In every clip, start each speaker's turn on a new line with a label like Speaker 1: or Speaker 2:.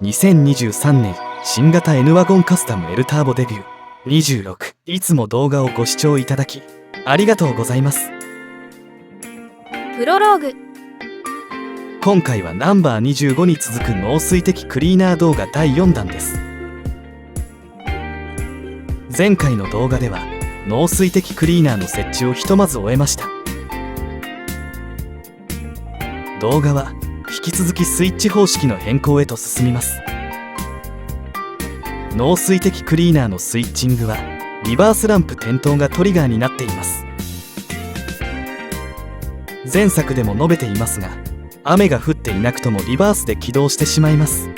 Speaker 1: 2023年新型 N ワゴンカスタム L ターボデビュー26。いつも動画をご視聴いただきありがとうございます。
Speaker 2: プロローグ。
Speaker 1: 今回はナンバー25に続く農水的クリーナー動画第4弾です。前回の動画では農水的クリーナーの設置をひとまず終えました。動画は引き続きスイッチ方式の変更へと進みます。農水的クリーナーのスイッチングはリバースランプ点灯がトリガーになっています。前作でも述べていますが、雨が降っていなくともリバースで起動してしまいます。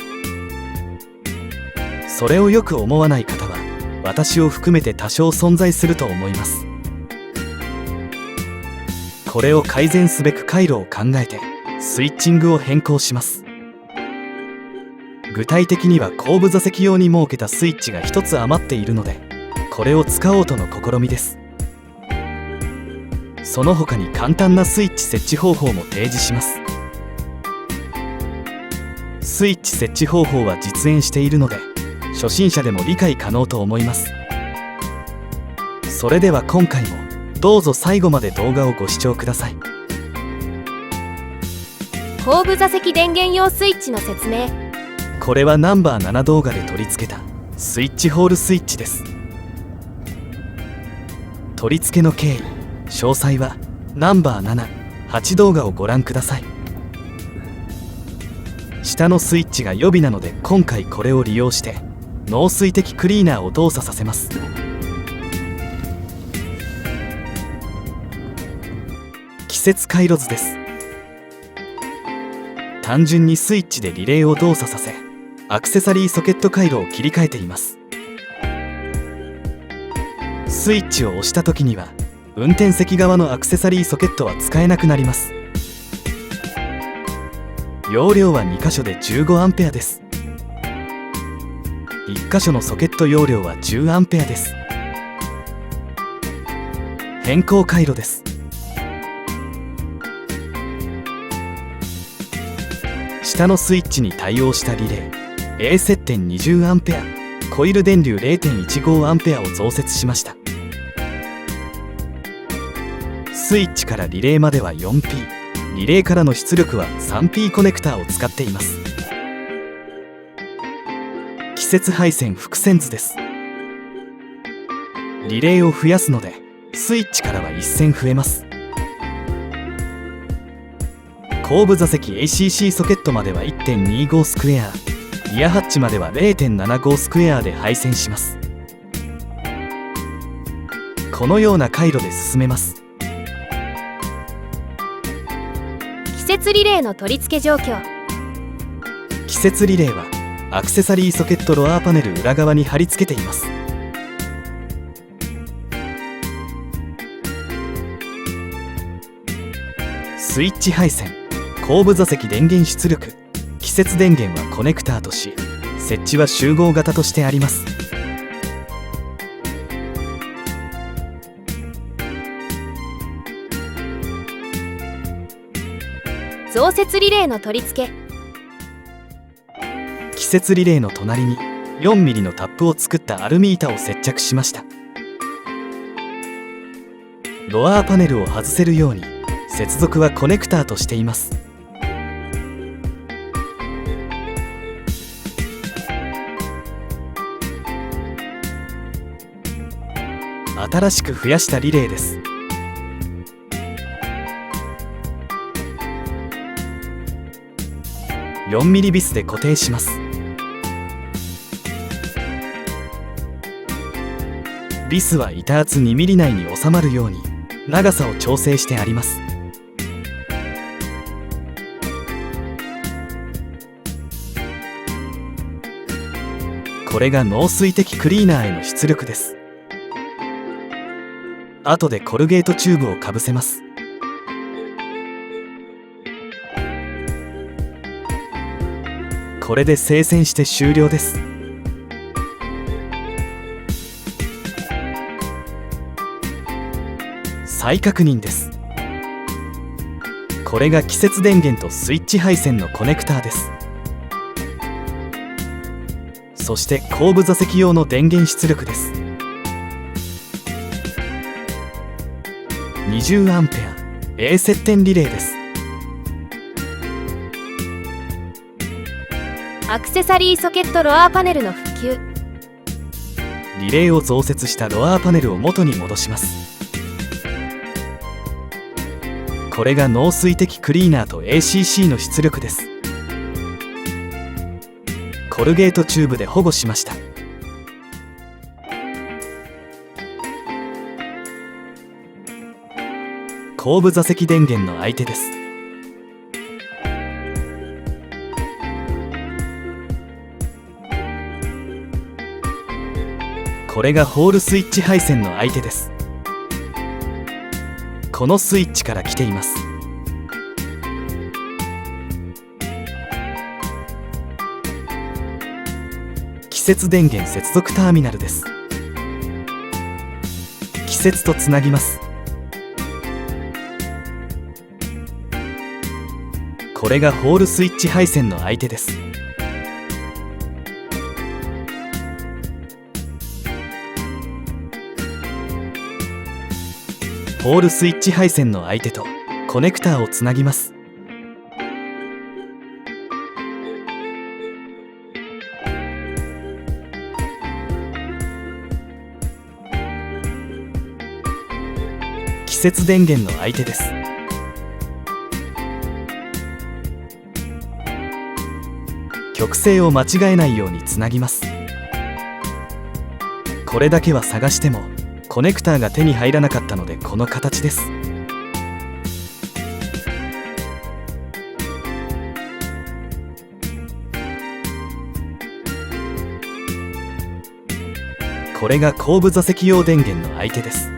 Speaker 1: それをよく思わない方は私を含めて多少存在すると思います。これを改善すべく回路を考えてスイッチングを変更します。具体的には後部座席用に設けたスイッチが1つ余っているので、これを使おうとの試みです。その他に簡単なスイッチ設置方法も提示します。スイッチ設置方法は実演しているので初心者でも理解可能と思います。それでは今回もどうぞ最後まで動画をご視聴ください。
Speaker 2: 後部座席電源用スイッチの説明。
Speaker 1: これはナンバー7動画で取り付けたスイッチホールスイッチです。取り付けの経緯、詳細はナンバー7、8動画をご覧ください。下のスイッチが予備なので今回これを利用して農水的クリーナーを動作させます。季節回路図です。単純にスイッチでリレーを動作させアクセサリーソケット回路を切り替えています。スイッチを押した時には運転席側のアクセサリーソケットは使えなくなります。容量は2箇所で 15A です。1箇所のソケット容量は 10A です。変更回路です。下のスイッチに対応したリレー A 接点 20A、 コイル電流 0.15A を増設しました。スイッチからリレーまでは 4P、 リレーからの出力は 3P コネクターを使っています。季節配線複線図です。リレーを増やすのでスイッチからは1線増えます。後部座席 ACC ソケットまでは 1.25 スクエア、リアハッチまでは 0.75 スクエアで配線します。このような回路で進めます。
Speaker 2: 季節リレーの取り付け状況。
Speaker 1: 季節リレーはアクセサリーソケットロアーパネル裏側に貼り付けています。スイッチ配線、後部座席電源出力、季節電源はコネクターとし、設置は集合型としてあります。
Speaker 2: 増設リレーの取り付け。
Speaker 1: 季節リレーの隣に 4mm のタップを作ったアルミ板を接着しました。ロアーパネルを外せるように接続はコネクターとしています。新しく増やしたリレーです。4mm ビスで固定します。ビスは板厚 2mm 内に収まるように長さを調整してあります。これが農水的クリーナーへの出力です。後でコルゲートチューブをかぶせます。これで精選して終了です。再確認です。これが季節電源とスイッチ配線のコネクターです。そして後部座席用の電源出力です。 20A A 接点リレーです。
Speaker 2: アクセサリーソケットロアーパネルの復旧。
Speaker 1: リレーを増設したロアーパネルを元に戻します。これが農水的クリーナーと ACC の出力です。コルゲートチューブで保護しました。後部座席電源の相手です。これがホールスイッチ配線の相手です。このスイッチから来ています。季節電源接続ターミナルです。季節とつなぎます。これがホールスイッチ配線の相手です。ホールスイッチ配線の相手とコネクターをつなぎます。季節電源の相手です。極性を間違えないようにつなぎます。これだけは探してもコネクターが手に入らなかったのでこの形です。これが後部座席用電源の相手です。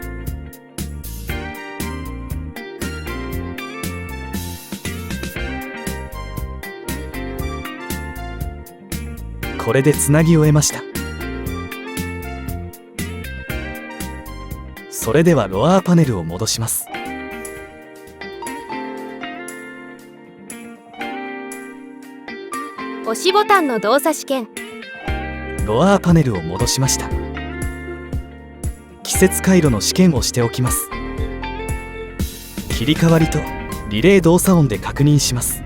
Speaker 1: これでつなぎ終えました。それではロアーパネルを戻します。
Speaker 2: 押しボタンの動作試験。
Speaker 1: ロアーパネルを戻しました。季節回路の試験をしておきます。切り替わりとリレー動作音で確認します。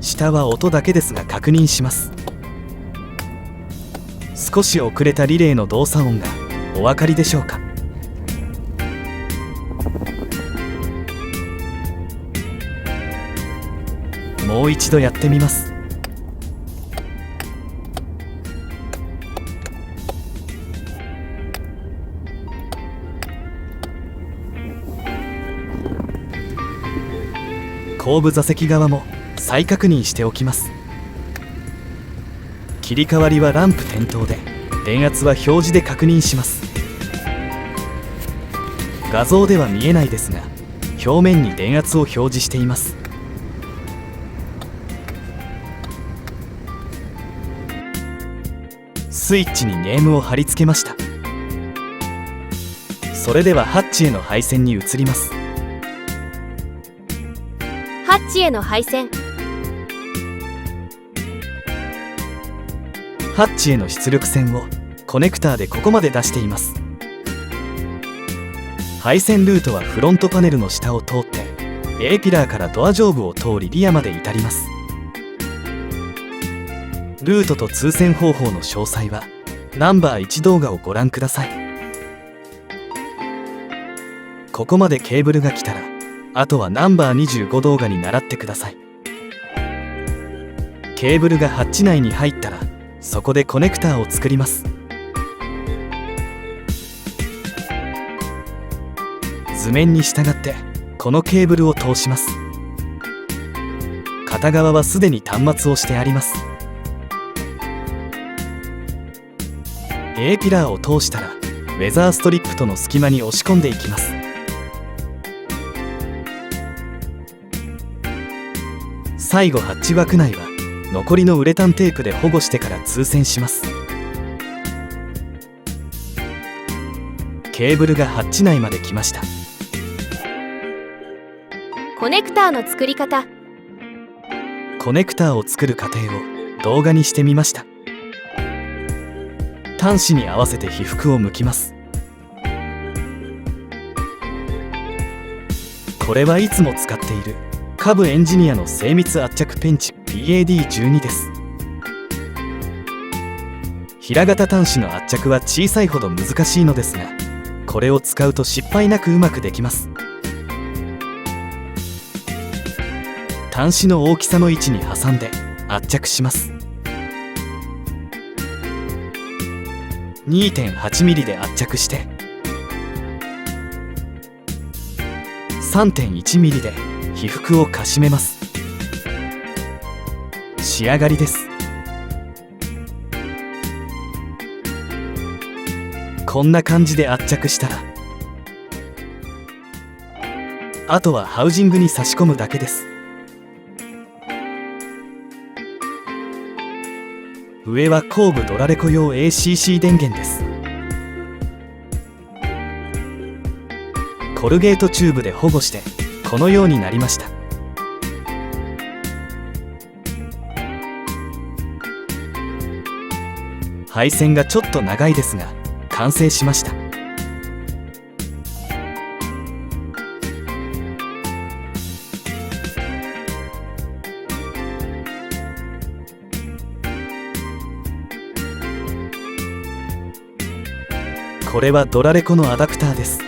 Speaker 1: 下は音だけですが確認します。少し遅れたリレーの動作音がお分かりでしょうか。もう一度やってみます。後部座席側も再確認しておきます。切り替わりはランプ点灯で電圧は表示で確認します。画像では見えないですが表面に電圧を表示しています。スイッチにネームを貼り付けました。それではハッチへの配線に移ります。
Speaker 2: ハッチへの配線。
Speaker 1: ハッチへの出力線をコネクターでここまで出しています。配線ルートはフロントパネルの下を通って A ピラーからドア上部を通りリアまで至ります。ルートと通線方法の詳細はナンバー1動画をご覧ください。ここまでケーブルが来たらあとはナンバー25動画に倣ってください。ケーブルがハッチ内に入ったらそこでコネクターを作ります。図面に従ってこのケーブルを通します。片側はすでに端末をしてあります。A ピラーを通したらウェザーストリップとの隙間に押し込んでいきます。最後ハッチ枠内は残りのウレタンテープで保護してから通線します。ケーブルがハッチ内まで来ました。
Speaker 2: コネクターの作り方。
Speaker 1: コネクターを作る過程を動画にしてみました。端子に合わせて被覆を剥きます。これはいつも使っているカブエンジニアの精密圧着ペンチ PAD12 です。平型端子の圧着は小さいほど難しいのですが、これを使うと失敗なくうまくできます。端子の大きさの位置に挟んで圧着します。 2.8 ミリで圧着して、 3.1 ミリで被覆をかしめます。仕上がりです。こんな感じで圧着したら、あとはハウジングに差し込むだけです。上は後部ドラレコ用 ACC 電源です。コルゲートチューブで保護してこのようになりました。配線がちょっと長いですが完成しました。これはドラレコのアダプターです。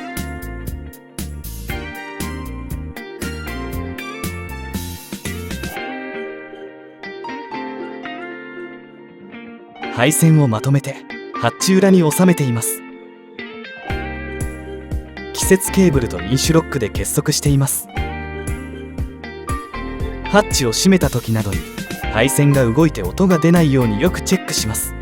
Speaker 1: 配線をまとめてハッチ裏に収めています。季節ケーブルとインシュロックで結束しています。ハッチを閉めた時などに配線が動いて音が出ないようによくチェックします。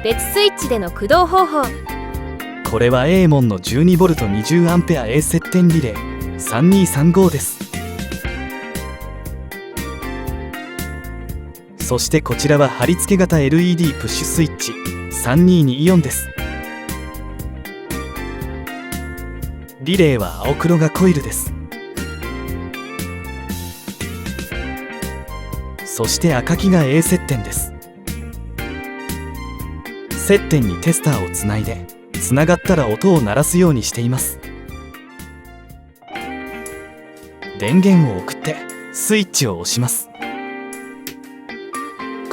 Speaker 2: 別スイッチでの駆動方法。
Speaker 1: これは A モンの 12V20A 接点リレー3235です。そしてこちらは貼り付け型 LED プッシュスイッチ3224です。リレーは青黒がコイルです。そして赤黄が A 接点です。接点にテスターをつないで、つながったら音を鳴らすようにしています。電源を送ってスイッチを押します。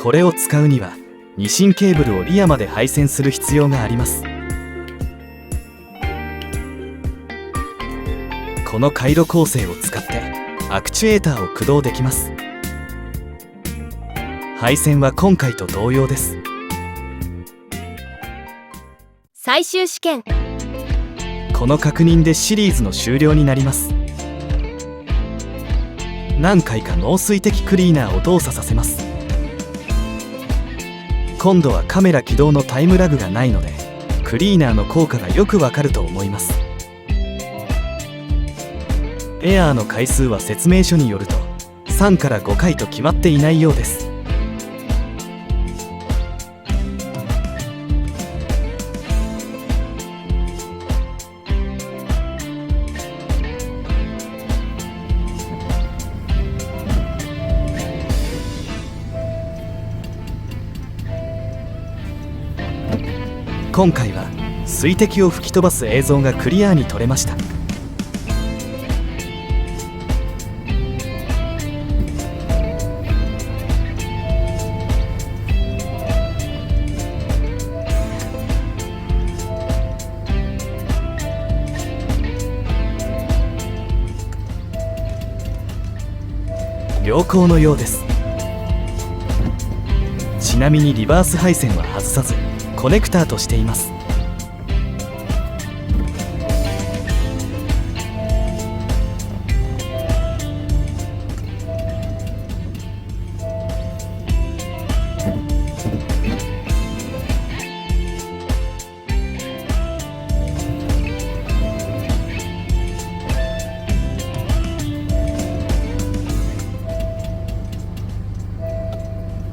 Speaker 1: これを使うには2芯ケーブルをリアまで配線する必要があります。この回路構成を使ってアクチュエーターを駆動できます。配線は今回と同様です。
Speaker 2: 最終試験。
Speaker 1: この確認でシリーズの終了になります。何回か濃水滴クリーナーを動作させます。今度はカメラ起動のタイムラグがないのでクリーナーの効果がよくわかると思います。エアーの回数は説明書によると3から5回と決まっていないようです。今回は水滴を吹き飛ばす映像がクリアに撮れました。良好のようです。ちなみにリバース配線は外さずコネクターとしています。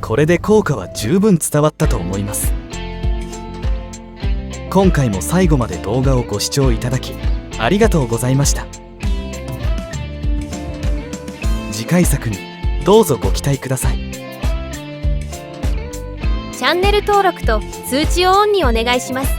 Speaker 1: これで効果は十分伝わったと思います。今回も最後まで動画をご視聴いただきありがとうございました。次回作にどうぞご期待ください。
Speaker 2: チャンネル登録と通知をオンにお願いします。